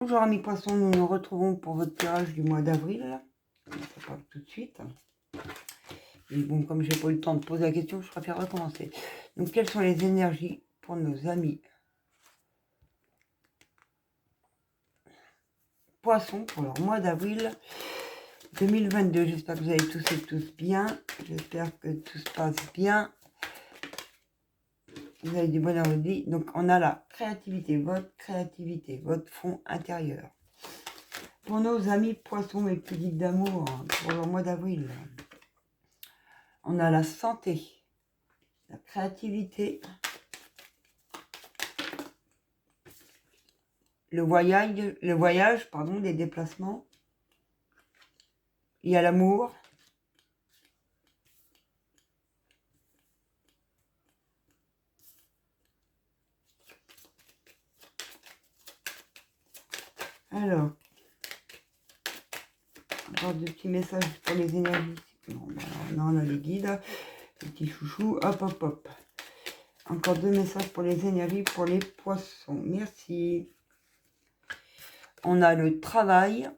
Bonjour amis poissons, nous nous retrouvons pour votre tirage du mois d'avril. Ça part tout de suite. Et bon, comme j'ai pas eu le temps de poser la question, je préfère recommencer. Donc, quelles sont les énergies pour nos amis poissons pour leur mois d'avril 2022? J'espère que vous allez tous et tous bien. J'espère que tout se passe bien. Vous avez du bonheur de vie. Donc, on a la créativité, votre fond intérieur. Pour nos amis poissons, mes petits guides d'amour, pour leur mois d'avril, on a la santé, la créativité, le voyage, pardon, les déplacements. Il y a l'amour. Alors, encore de petits messages pour les énergies. Bon, non, on a les guides, les petits chouchous, hop, hop, hop. Encore 2 messages pour les énergies, pour les poissons. Merci. On a le travail.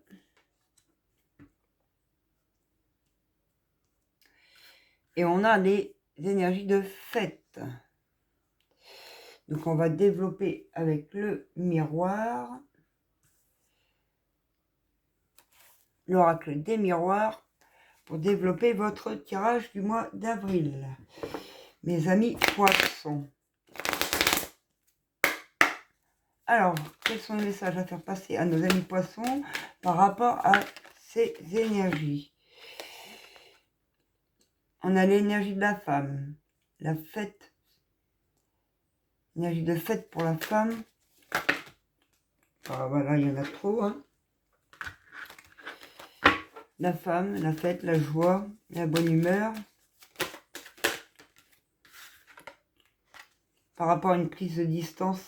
Et on a les énergies de fête. Donc, on va développer avec le miroir. L'oracle des miroirs pour développer votre tirage du mois d'avril. Mes amis poissons. Alors, quels sont les messages à faire passer à nos amis poissons par rapport à ces énergies? On a l'énergie de la femme, la fête, énergie de fête pour la femme. Ah, voilà, il y en a trop, hein. La femme, la fête, la joie, la bonne humeur. Par rapport à une prise de distance,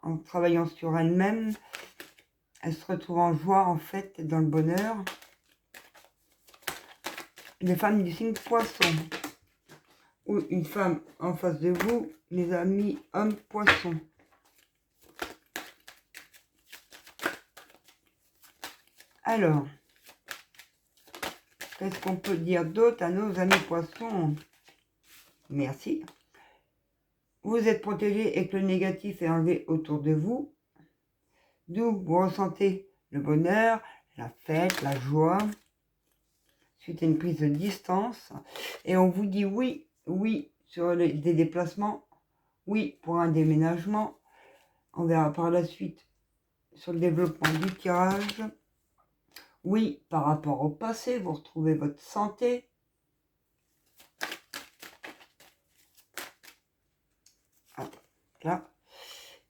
en travaillant sur elle-même, elle se retrouve en joie, en fait, dans le bonheur. Les femmes du signe poisson, ou une femme en face de vous, les amis hommes poissons. Alors, qu'est-ce qu'on peut dire d'autre à nos amis poissons? Merci. Vous êtes protégés et que le négatif est enlevé autour de vous. D'où vous ressentez le bonheur, la fête, la joie, suite à une prise de distance. Et on vous dit oui, oui sur des déplacements, oui pour un déménagement. On verra par la suite sur le développement du tirage. Oui, par rapport au passé, vous retrouvez votre santé. Là.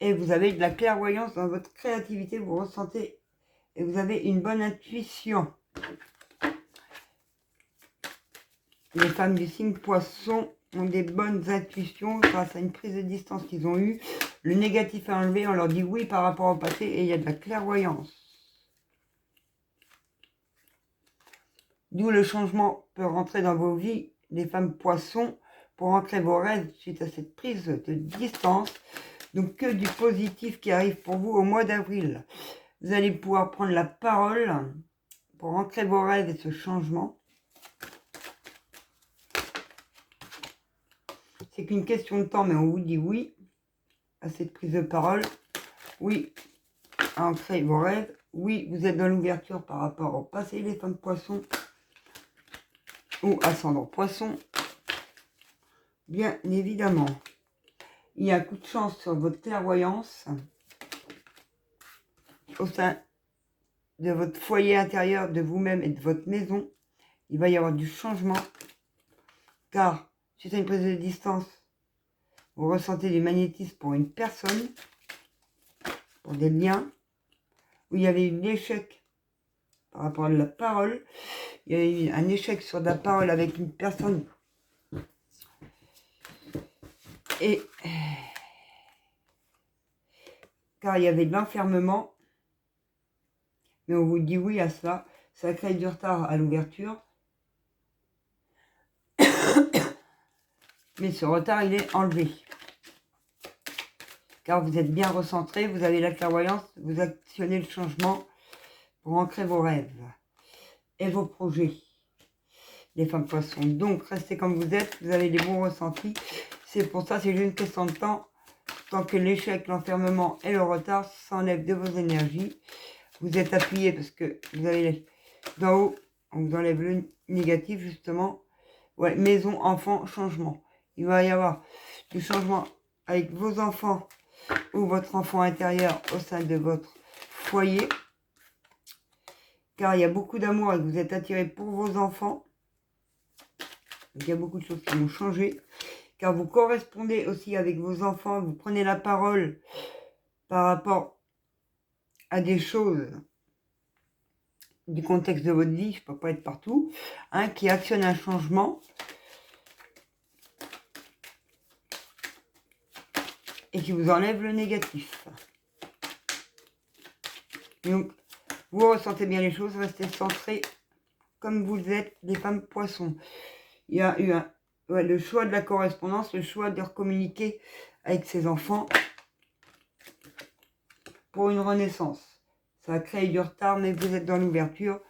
Et vous avez de la clairvoyance dans votre créativité, vous ressentez et vous avez une bonne intuition. Les femmes du signe poisson ont des bonnes intuitions grâce à une prise de distance qu'ils ont eue. Le négatif est enlevé, on leur dit oui par rapport au passé et il y a de la clairvoyance. D'où le changement peut rentrer dans vos vies, les femmes poissons, pour ancrer vos rêves suite à cette prise de distance. Donc que du positif qui arrive pour vous au mois d'avril. Vous allez pouvoir prendre la parole pour ancrer vos rêves et ce changement. C'est qu'une question de temps, mais on vous dit oui à cette prise de parole. Oui à ancrer vos rêves. Oui, vous êtes dans l'ouverture par rapport au passé, les femmes poissons. Ou ascendant poisson. Bien évidemment. Il y a un coup de chance sur votre clairvoyance au sein de votre foyer intérieur, de vous-même et de votre maison. Il va y avoir du changement car suite à une prise de distance, vous ressentez du magnétisme pour une personne, pour des liens, où il y avait eu l'échec par rapport à la parole. Il y a eu un échec sur la parole avec une personne. Et car il y avait de l'enfermement. Mais on vous dit oui à cela. Ça crée du retard à l'ouverture. Mais ce retard, il est enlevé. car vous êtes bien recentré, vous avez la clairvoyance, vous actionnez le changement pour ancrer vos rêves et vos projets. Les femmes poissons, donc restez comme vous êtes, vous avez des bons ressentis. C'est pour ça, c'est juste une question de temps. Tant que l'échec, l'enfermement et le retard s'enlèvent de vos énergies, vous êtes appuyé parce que vous avez d'en haut, on vous enlève le négatif justement. Ouais, maison, enfant, changement. Il va y avoir du changement avec vos enfants ou votre enfant intérieur au sein de votre foyer. Car il y a beaucoup d'amour et que vous êtes attiré pour vos enfants. Il y a beaucoup de choses qui vont changer. Car vous correspondez aussi avec vos enfants. Vous prenez la parole par rapport à des choses du contexte de votre vie. Je ne peux pas être partout. Hein, qui actionne un changement. Et qui vous enlève le négatif. Donc, vous ressentez bien les choses, restez centrés comme vous êtes, les femmes poissons. Il y a eu le choix de la correspondance, le choix de recommuniquer avec ses enfants pour une renaissance. Ça a créé du retard, mais vous êtes dans l'ouverture.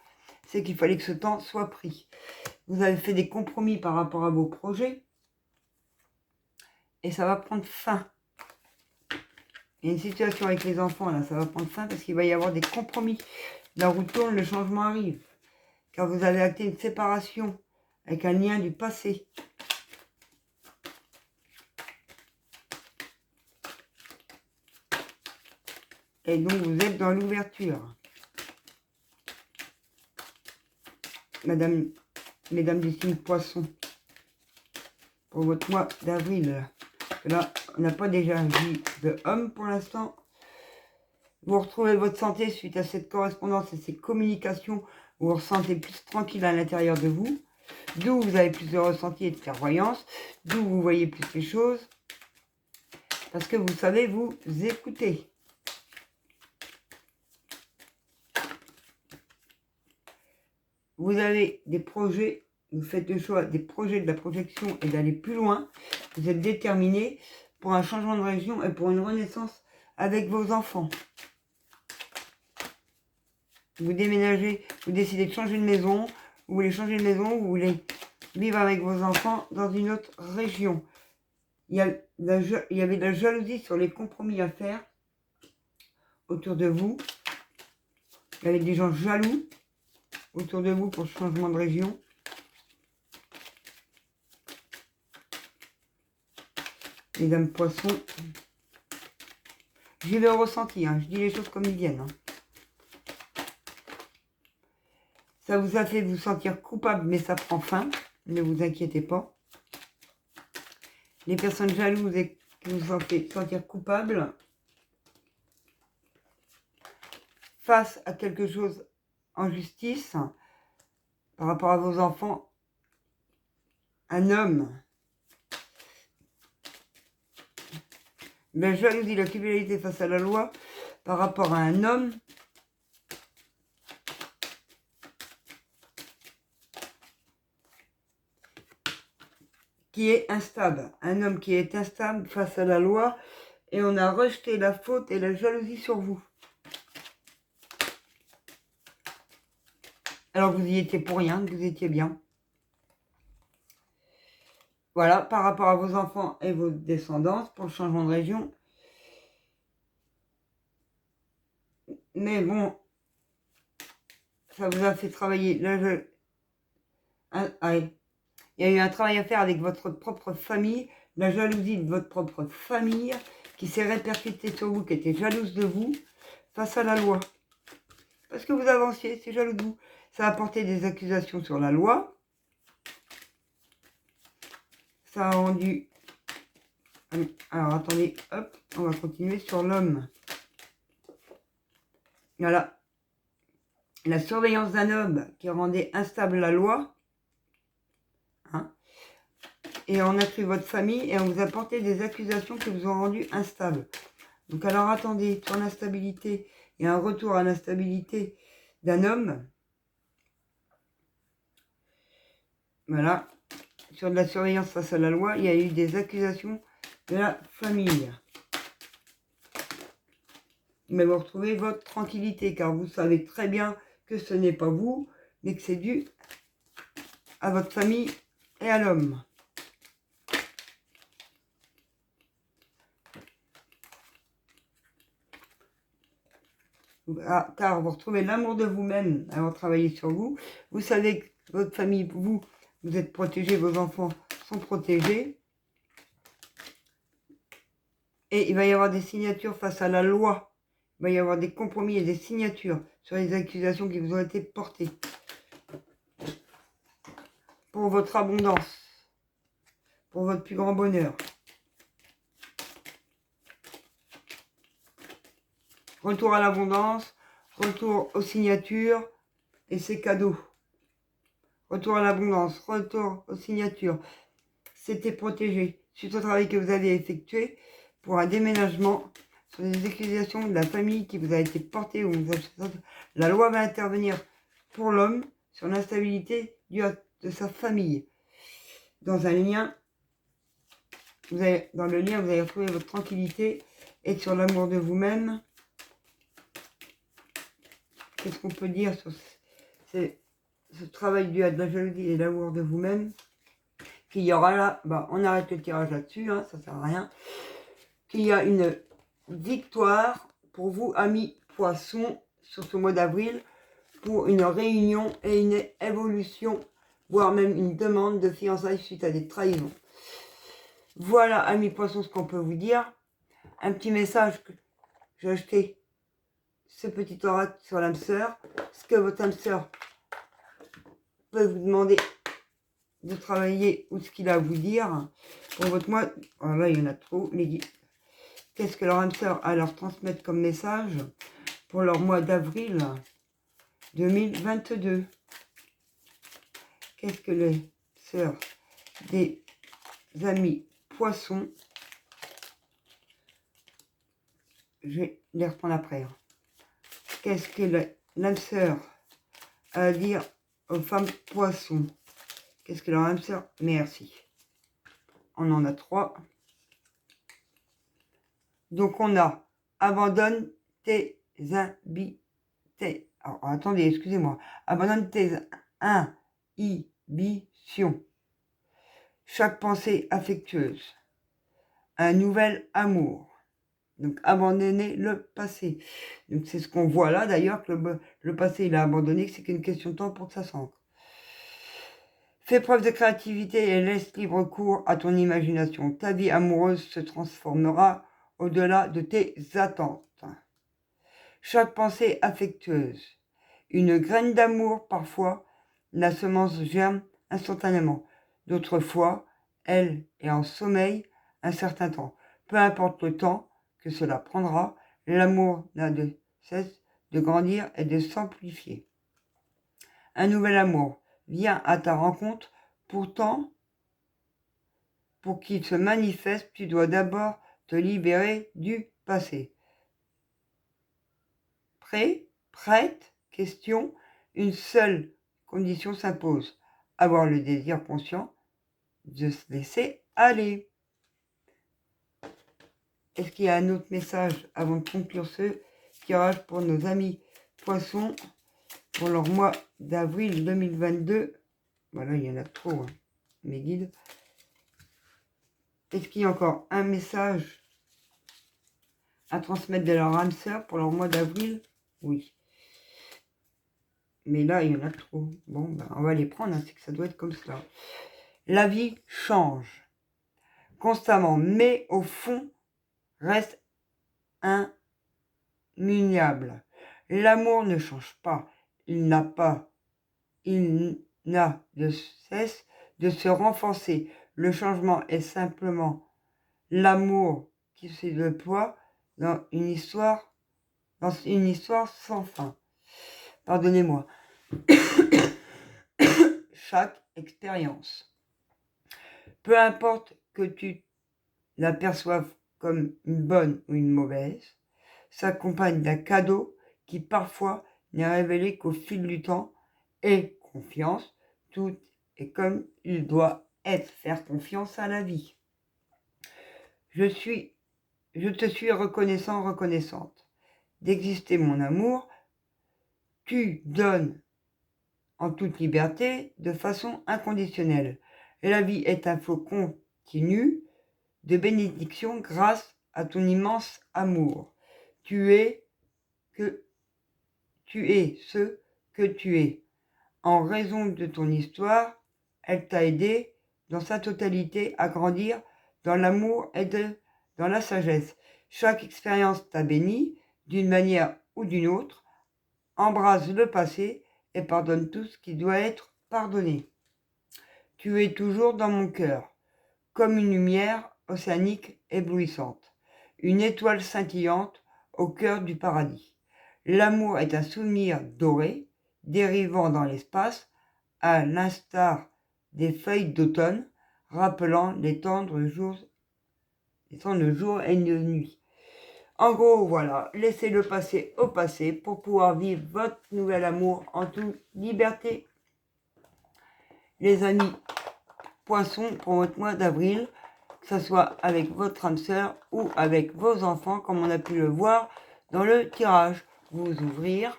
C'est qu'il fallait que ce temps soit pris. Vous avez fait des compromis par rapport à vos projets et ça va prendre fin. Il y a une situation avec les enfants, là, ça va prendre fin parce qu'il va y avoir des compromis. La roue tourne, le changement arrive. Car vous avez acté une séparation avec un lien du passé. Et donc vous êtes dans l'ouverture. Mesdames du signe poisson. Pour votre mois d'avril. Là, on n'a pas déjà vu de homme pour l'instant. Vous retrouvez votre santé suite à cette correspondance et ces communications. Vous vous ressentez plus tranquille à l'intérieur de vous. D'où vous avez plus de ressenti et de clairvoyance. D'où vous voyez plus les choses. Parce que vous savez vous écouter. Vous avez des projets, vous faites le choix des projets de la projection et d'aller plus loin. Vous êtes déterminé pour un changement de région et pour une renaissance avec vos enfants. Vous déménagez, vous décidez de changer de maison, vous voulez changer de maison, vous voulez vivre avec vos enfants dans une autre région. Il y avait de la jalousie sur les compromis à faire autour de vous. Il y avait des gens jaloux autour de vous pour le changement de région. Mesdames poissons, j'y vais au ressenti, hein, je dis les choses comme ils viennent. Hein. Ça vous a fait vous sentir coupable, mais ça prend fin, ne vous inquiétez pas. Les personnes jalouses et qui vous ont fait sentir coupable, face à quelque chose en justice, par rapport à vos enfants, un homme, la jalousie, la culpabilité face à la loi, par rapport à un homme, qui est instable. Un homme qui est instable face à la loi, et on a rejeté la faute et la jalousie sur vous. Alors que vous y étiez pour rien, que vous étiez bien. Voilà, par rapport à vos enfants et vos descendances, pour le changement de région. Mais bon, ça vous a fait travailler. Il y a eu un travail à faire avec votre propre famille, la jalousie de votre propre famille, qui s'est répercutée sur vous, qui était jalouse de vous, face à la loi. Parce que vous avanciez, c'est jaloux de vous. Ça a apporté des accusations sur la loi. Ça a rendu... Alors, attendez, hop, on va continuer sur l'homme. Voilà. La surveillance d'un homme qui rendait instable la loi. Hein, et on a pris votre famille et on vous a porté des accusations qui vous ont rendu instable. Donc, alors, attendez, sur l'instabilité, il y a un retour à l'instabilité d'un homme. Voilà. Sur de la surveillance face à la loi, il y a eu des accusations de la famille. mais vous retrouvez votre tranquillité, car vous savez très bien que ce n'est pas vous, mais que c'est dû à votre famille et à l'homme. Car vous retrouvez l'amour de vous-même avant de travailler sur vous. Vous savez que votre famille, vous êtes protégé, vos enfants sont protégés. Et il va y avoir des signatures face à la loi. Il va y avoir des compromis et des signatures sur les accusations qui vous ont été portées. Pour votre abondance. Pour votre plus grand bonheur. Retour à l'abondance. Retour aux signatures et ses cadeaux. Retour à l'abondance. Retour aux signatures. C'était protégé. Suite au travail que vous avez effectué pour un déménagement sur les accusations de la famille qui vous a été portée, la loi va intervenir pour l'homme sur l'instabilité de sa famille. Dans un lien, dans le lien, vous allez retrouver votre tranquillité et sur l'amour de vous-même. Qu'est-ce qu'on peut dire sur ce travail dû à de la jalousie et de l'amour de vous-même? Qu'il y aura là, on arrête le tirage là-dessus, hein, ça sert à rien. Qu'il y a une victoire pour vous, amis poissons, sur ce mois d'avril, pour une réunion et une évolution, voire même une demande de fiançailles suite à des trahisons. Voilà, amis poissons, ce qu'on peut vous dire. Un petit message que j'ai acheté, ce petit oracle sur l'âme sœur. Ce que votre âme sœur peut vous demander de travailler ou ce qu'il a à vous dire pour votre mois. Oh là, il y en a trop, les guides. Qu'est-ce que leur âme sœur a à leur transmettre comme message pour leur mois d'avril 2022? Qu'est-ce que les sœurs des amis poissons, je vais les reprendre après. Qu'est-ce que l'âme sœur a à dire aux femmes poissons? Qu'est-ce que leur âme sœur? Merci. On en a 3. Donc on a abandonne tes inhibitions. Alors attendez, excusez-moi. Abandonne tes inhibitions. Chaque pensée affectueuse. Un nouvel amour. Donc abandonner le passé. Donc c'est ce qu'on voit là d'ailleurs, que le passé il a abandonné, que c'est qu'une question de temps pour que ça s'ancre. Fais preuve de créativité et laisse libre cours à ton imagination. Ta vie amoureuse se transformera au-delà de tes attentes. Chaque pensée affectueuse, une graine d'amour parfois, la semence germe instantanément. D'autres fois, elle est en sommeil un certain temps. Peu importe le temps que cela prendra, l'amour n'a de cesse de grandir et de s'amplifier. Un nouvel amour vient à ta rencontre, pourtant, pour qu'il se manifeste, tu dois d'abord te libérer du passé. Prêt? Prête? Question. Une seule condition s'impose. Avoir le désir conscient de se laisser aller. Est-ce qu'il y a un autre message avant de conclure ce tirage pour nos amis poissons pour leur mois d'avril 2022? Voilà, il y en a trop, hein, mes guides. Est-ce qu'il y a encore un message à transmettre de leur âme sœur pour leur mois d'avril? Oui. Mais là, il y en a trop. Bon, on va les prendre, hein, c'est que ça doit être comme cela. La vie change constamment, mais au fond, reste immuable. L'amour ne change pas. Il n'a de cesse de se renforcer. Le changement est simplement l'amour qui se déploie dans une histoire sans fin. Pardonnez-moi. Chaque expérience, peu importe que tu la perçoives comme une bonne ou une mauvaise, s'accompagne d'un cadeau qui parfois n'est révélé qu'au fil du temps. Et confiance, tout est comme il doit être, faire confiance à la vie. Je te suis reconnaissante. d'exister mon amour. Tu donnes en toute liberté, de façon inconditionnelle. Et la vie est un flot continu de bénédictions grâce à ton immense amour. Tu es ce que tu es. En raison de ton histoire, elle t'a aidé dans sa totalité à grandir dans l'amour et dans la sagesse. Chaque expérience t'a béni d'une manière ou d'une autre. Embrasse le passé et pardonne tout ce qui doit être pardonné. Tu es toujours dans mon cœur, comme une lumière océanique éblouissante, une étoile scintillante au cœur du paradis. L'amour est un souvenir doré, dérivant dans l'espace, à l'instar des feuilles d'automne, rappelant les tendres jours et de nuit. En gros, voilà, laissez le passé au passé pour pouvoir vivre votre nouvel amour en toute liberté. Les amis poissons, pour votre mois d'avril, que ce soit avec votre âme sœur ou avec vos enfants, comme on a pu le voir dans le tirage. Vous ouvrir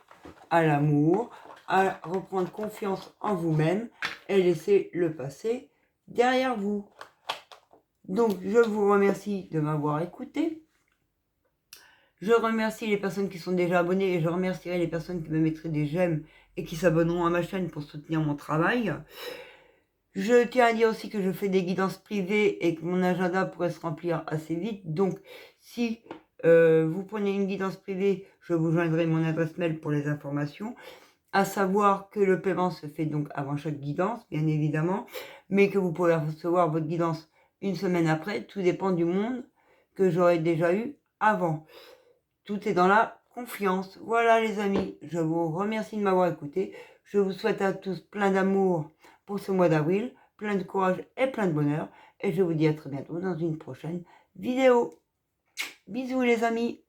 à l'amour, à reprendre confiance en vous-même et laisser le passé derrière vous. Donc, je vous remercie de m'avoir écouté. Je remercie les personnes qui sont déjà abonnées et je remercierai les personnes qui me mettraient des j'aime et qui s'abonneront à ma chaîne pour soutenir mon travail. Je tiens à dire aussi que je fais des guidances privées et que mon agenda pourrait se remplir assez vite. Donc, si vous prenez une guidance privée, je vous joindrai mon adresse mail pour les informations. À savoir que le paiement se fait donc avant chaque guidance, bien évidemment, mais que vous pouvez recevoir votre guidance une semaine après. Tout dépend du monde que j'aurais déjà eu avant. Tout est dans la confiance. Voilà les amis, je vous remercie de m'avoir écouté. Je vous souhaite à tous plein d'amour pour ce mois d'avril, plein de courage et plein de bonheur. Et je vous dis à très bientôt dans une prochaine vidéo. Bisous les amis.